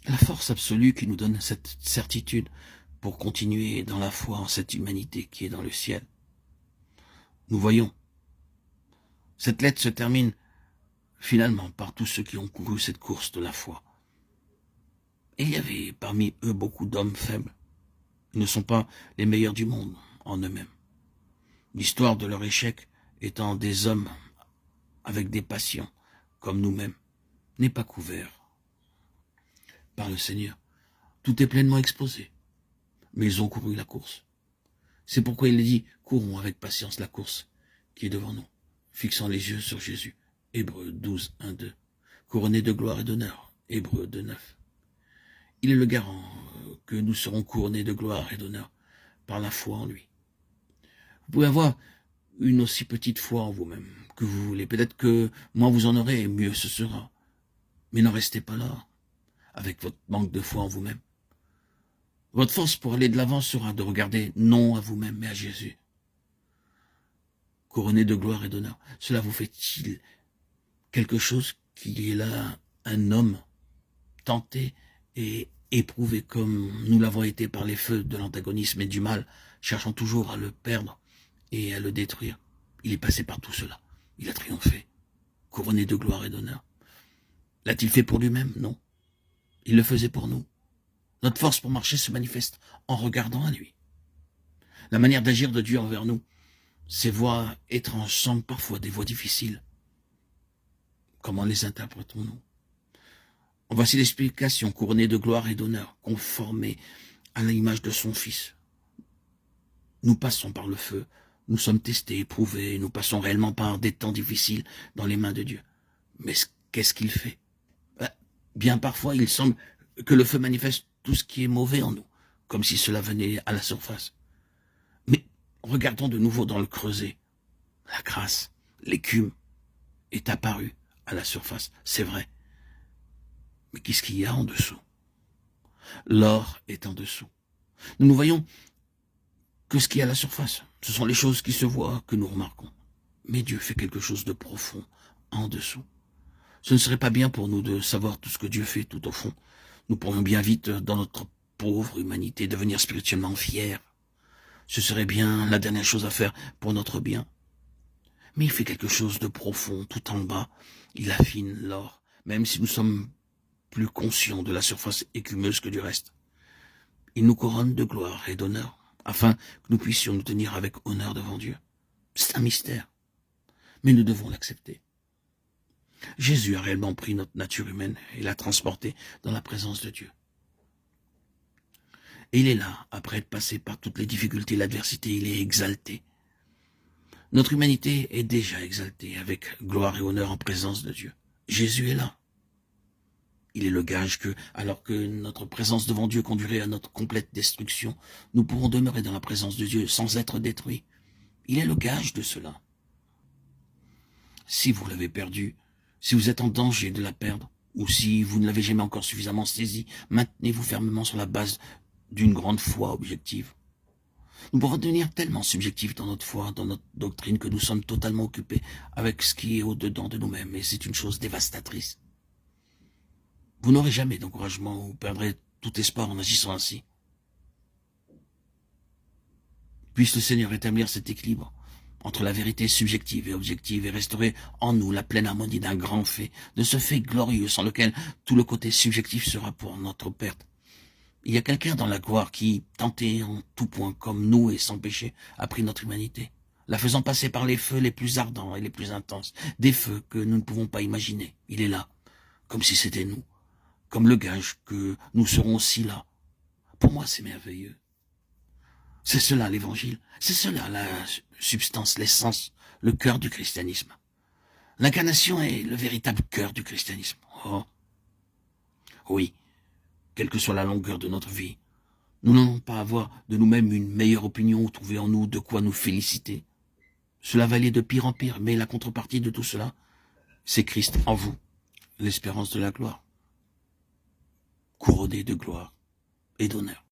La force absolue qui nous donne cette certitude pour continuer dans la foi en cette humanité qui est dans le ciel. Nous voyons, cette lettre se termine finalement par tous ceux qui ont couru cette course de la foi. Et il y avait parmi eux beaucoup d'hommes faibles. Ils ne sont pas les meilleurs du monde en eux-mêmes. L'histoire de leur échec étant des hommes avec des passions, comme nous-mêmes, n'est pas couvert par le Seigneur. Tout est pleinement exposé. Mais ils ont couru la course. C'est pourquoi il dit, courons avec patience la course qui est devant nous, fixant les yeux sur Jésus. Hébreux 12, 1, 2. Couronné de gloire et d'honneur. Hébreux 2, 9. Il est le garant que nous serons couronnés de gloire et d'honneur par la foi en lui. Vous pouvez avoir une aussi petite foi en vous-même que vous voulez. Peut-être que moins vous en aurez, mieux ce sera. Mais n'en restez pas là, avec votre manque de foi en vous-même. Votre force pour aller de l'avant sera de regarder non à vous-même, mais à Jésus. Couronné de gloire et d'honneur, cela vous fait-il quelque chose qu'il y ait là un homme tenté et éprouvé comme nous l'avons été par les feux de l'antagonisme et du mal, cherchant toujours à le perdre et à le détruire. Il est passé par tout cela. Il a triomphé, couronné de gloire et d'honneur. L'a-t-il fait pour lui-même? Non. Il le faisait pour nous. Notre force pour marcher se manifeste en regardant à lui. La manière d'agir de Dieu envers nous, ces voies étranges semblent parfois des voies difficiles. Comment les interprétons-nous? Voici l'explication, couronnée de gloire et d'honneur, conformée à l'image de son Fils. Nous passons par le feu, nous sommes testés, éprouvés, nous passons réellement par des temps difficiles dans les mains de Dieu. Mais qu'est-ce qu'il fait? Bien parfois, il semble que le feu manifeste tout ce qui est mauvais en nous, comme si cela venait à la surface. Mais regardons de nouveau dans le creuset. La grâce, l'écume est apparue à la surface, c'est vrai. Mais qu'est-ce qu'il y a en dessous? L'or est en dessous. Nous ne voyons que ce qu'il y a à la surface. Ce sont les choses qui se voient que nous remarquons. Mais Dieu fait quelque chose de profond en dessous. Ce ne serait pas bien pour nous de savoir tout ce que Dieu fait tout au fond. Nous pourrions bien vite, dans notre pauvre humanité, devenir spirituellement fiers. Ce serait bien la dernière chose à faire pour notre bien. Mais il fait quelque chose de profond, tout en bas. Il affine l'or, même si nous sommes plus conscients de la surface écumeuse que du reste. Il nous couronne de gloire et d'honneur, afin que nous puissions nous tenir avec honneur devant Dieu. C'est un mystère, mais nous devons l'accepter. Jésus a réellement pris notre nature humaine et l'a transportée dans la présence de Dieu. Et il est là, après être passé par toutes les difficultés, l'adversité, il est exalté. Notre humanité est déjà exaltée avec gloire et honneur en présence de Dieu. Jésus est là. Il est le gage que, alors que notre présence devant Dieu conduirait à notre complète destruction, nous pourrons demeurer dans la présence de Dieu sans être détruits. Il est le gage de cela. Si vous l'avez perdu, si vous êtes en danger de la perdre, ou si vous ne l'avez jamais encore suffisamment saisi, maintenez-vous fermement sur la base d'une grande foi objective. Nous pouvons devenir tellement subjectifs dans notre foi, dans notre doctrine, que nous sommes totalement occupés avec ce qui est au-dedans de nous-mêmes, et c'est une chose dévastatrice. Vous n'aurez jamais d'encouragement, vous perdrez tout espoir en agissant ainsi. Puisse le Seigneur établir cet équilibre entre la vérité subjective et objective et restaurer en nous la pleine harmonie d'un grand fait, de ce fait glorieux sans lequel tout le côté subjectif sera pour notre perte. Il y a quelqu'un dans la gloire qui, tenté en tout point comme nous et sans péché, a pris notre humanité, la faisant passer par les feux les plus ardents et les plus intenses, des feux que nous ne pouvons pas imaginer. Il est là, comme si c'était nous, comme le gage que nous serons aussi là. Pour moi, c'est merveilleux. C'est cela l'évangile, c'est cela la substance, l'essence, le cœur du christianisme. L'incarnation est le véritable cœur du christianisme. Oh. Oui, quelle que soit la longueur de notre vie, nous n'allons pas avoir de nous-mêmes une meilleure opinion ou trouver en nous de quoi nous féliciter. Cela va aller de pire en pire, mais la contrepartie de tout cela, c'est Christ en vous, l'espérance de la gloire, couronné de gloire et d'honneur.